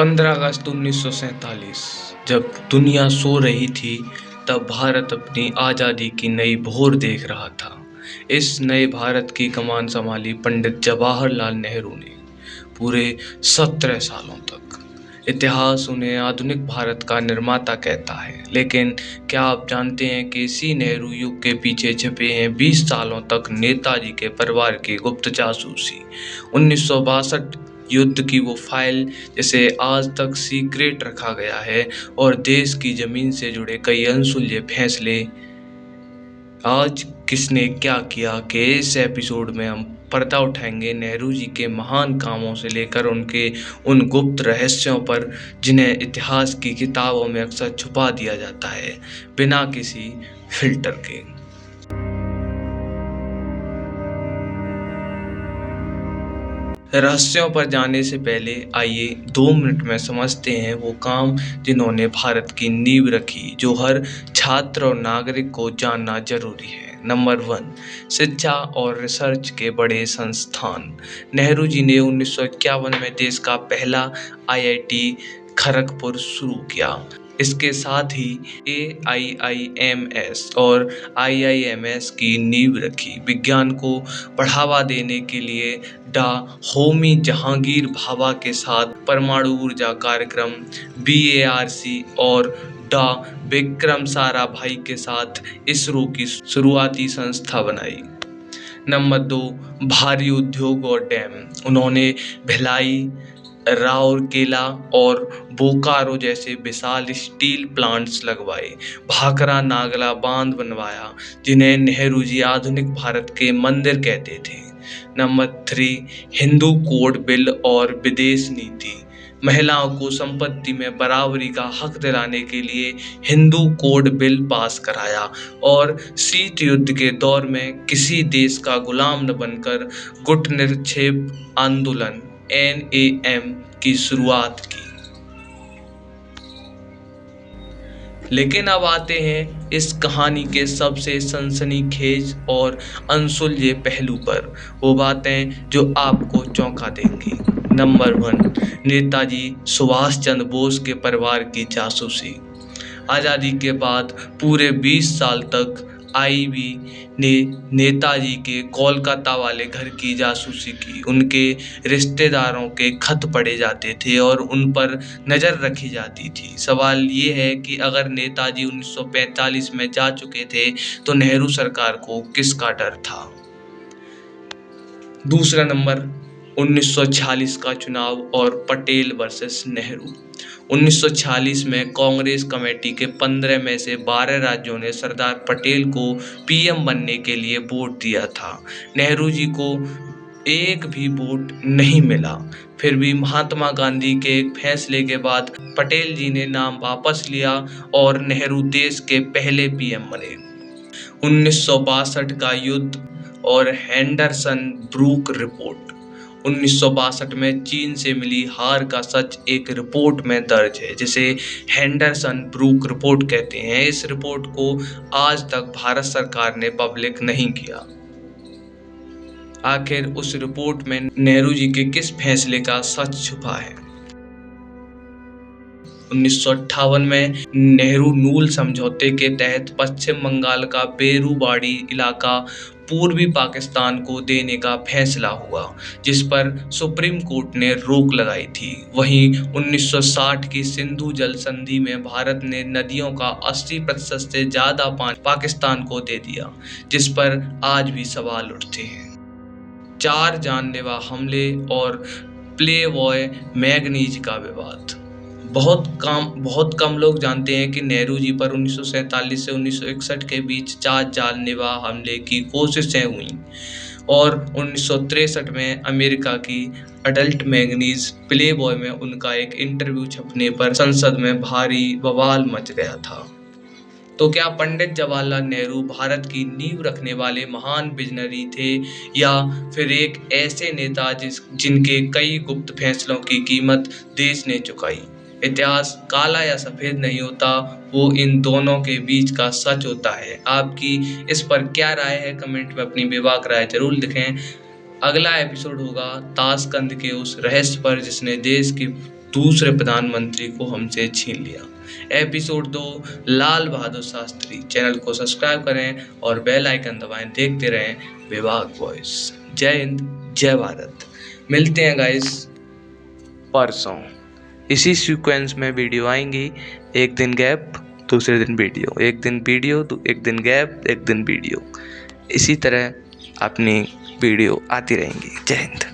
15 अगस्त 1947 जब दुनिया सो रही थी, तब भारत अपनी आज़ादी की नई भोर देख रहा था। इस नए भारत की कमान संभाली पंडित जवाहरलाल नेहरू ने। पूरे 17 सालों तक इतिहास उन्हें आधुनिक भारत का निर्माता कहता है। लेकिन क्या आप जानते हैं कि इसी नेहरू युग के पीछे छिपे हैं 20 सालों तक नेताजी के परिवार की गुप्त जासूसी। 1962 युद्ध की वो फाइल जिसे आज तक सीक्रेट रखा गया है, और देश की जमीन से जुड़े कई अनसुलझे फैसले। आज किसने क्या किया के इस एपिसोड में हम पर्दा उठाएंगे नेहरू जी के महान कामों से लेकर उनके उन गुप्त रहस्यों पर जिन्हें इतिहास की किताबों में अक्सर छुपा दिया जाता है, बिना किसी फिल्टर के। रहस्यों पर जाने से पहले आइए 2 मिनट में समझते हैं वो काम जिन्होंने भारत की नींव रखी, जो हर छात्र और नागरिक को जानना जरूरी है। नंबर 1, शिक्षा और रिसर्च के बड़े संस्थान। नेहरू जी ने 1951 में देश का पहला IIT खड़गपुर शुरू किया। इसके साथ ही AIIMS और IIMS की नींव रखी। विज्ञान को बढ़ावा देने के लिए डा होमी जहांगीर भाभा के साथ परमाणु ऊर्जा कार्यक्रम BARC और डा विक्रम साराभाई के साथ इसरो की शुरुआती संस्था बनाई। नंबर 2, भारी उद्योग और डैम। उन्होंने भिलाई, राउरकेला और बोकारो जैसे विशाल स्टील प्लांट्स लगवाए। भाखरा नागला बांध बनवाया, जिन्हें नेहरू जी आधुनिक भारत के मंदिर कहते थे। नंबर 3, हिंदू कोड बिल और विदेश नीति। महिलाओं को संपत्ति में बराबरी का हक दिलाने के लिए हिंदू कोड बिल पास कराया, और शीत युद्ध के दौर में किसी देश का गुलाम न बनकर गुट निरपेक्ष आंदोलन NAM की शुरुआत की। लेकिन अब आते हैं इस कहानी के सबसे सनसनीखेज और अनसुलझे पहलू पर, वो बातें जो आपको चौंका देंगी। नंबर 1, नेताजी सुभाष चंद्र बोस के परिवार की जासूसी। आज़ादी के बाद पूरे 20 साल तक IB ने नेताजी के कोलकाता वाले घर की जासूसी की। उनके रिश्तेदारों के खत पढ़े जाते थे और उन पर नज़र रखी जाती थी। सवाल ये है कि अगर नेताजी 1945 में जा चुके थे, तो नेहरू सरकार को किसका डर था? दूसरा नंबर, 1946 का चुनाव और पटेल वर्सेस नेहरू। 1946 में कांग्रेस कमेटी के 15 में से 12 राज्यों ने सरदार पटेल को PM बनने के लिए वोट दिया था। नेहरू जी को एक भी वोट नहीं मिला। फिर भी महात्मा गांधी के एक फैसले के बाद पटेल जी ने नाम वापस लिया और नेहरू देश के पहले PM बने। 1962 का युद्ध और हेंडरसन ब्रूक रिपोर्ट। 1962 में चीन से मिली हार का सच एक रिपोर्ट में दर्ज है, जिसे हेंडरसन ब्रूक रिपोर्ट कहते हैं। इस रिपोर्ट को आज तक भारत सरकार ने पब्लिक नहीं किया। आखिर उस रिपोर्ट में नेहरू जी के किस फैसले का सच छुपा है? 1958 में नेहरू नूल समझौते के तहत पश्चिम बंगाल का बेरूबाड़ी इलाका पूर्वी पाकिस्तान को देने का फैसला हुआ, जिस पर सुप्रीम कोर्ट ने रोक लगाई थी। वहीं 1960 की सिंधु जल संधि में भारत ने नदियों का 80% से ज्यादा पानी पाकिस्तान को दे दिया, जिस पर आज भी सवाल उठते हैं। 4 जानलेवा हमले और प्लेबॉय मैगनीज का विवाद। बहुत कम लोग जानते हैं कि नेहरू जी पर 1947 से 1961 के बीच 4 जानलेवा हमले की कोशिशें हुई, और 1963 में अमेरिका की अडल्ट मैगनीज प्लेबॉय में उनका एक इंटरव्यू छपने पर संसद में भारी बवाल मच गया था। तो क्या पंडित जवाहरलाल नेहरू भारत की नींव रखने वाले महान विजनरी थे, या फिर एक ऐसे नेता जिनके कई गुप्त फैसलों की कीमत देश ने चुकाई? इतिहास काला या सफेद नहीं होता, वो इन दोनों के बीच का सच होता है। आपकी इस पर क्या राय है? कमेंट में अपनी बेबाक राय जरूर लिखें। अगला एपिसोड होगा ताशकंद के उस रहस्य पर जिसने देश की दूसरे प्रधानमंत्री को हमसे छीन लिया। एपिसोड 2 लाल बहादुर शास्त्री। चैनल को सब्सक्राइब करें और बेल आइकन दबाएं। देखते रहें विभाग वॉइस। जय हिंद, जय भारत। मिलते हैं गाइस परसों। इसी सीक्वेंस में वीडियो आएंगी। एक दिन गैप, दूसरे दिन वीडियो, एक दिन वीडियो, एक दिन गैप, एक दिन वीडियो। इसी तरह अपनी वीडियो आती रहेंगी। जय हिंद।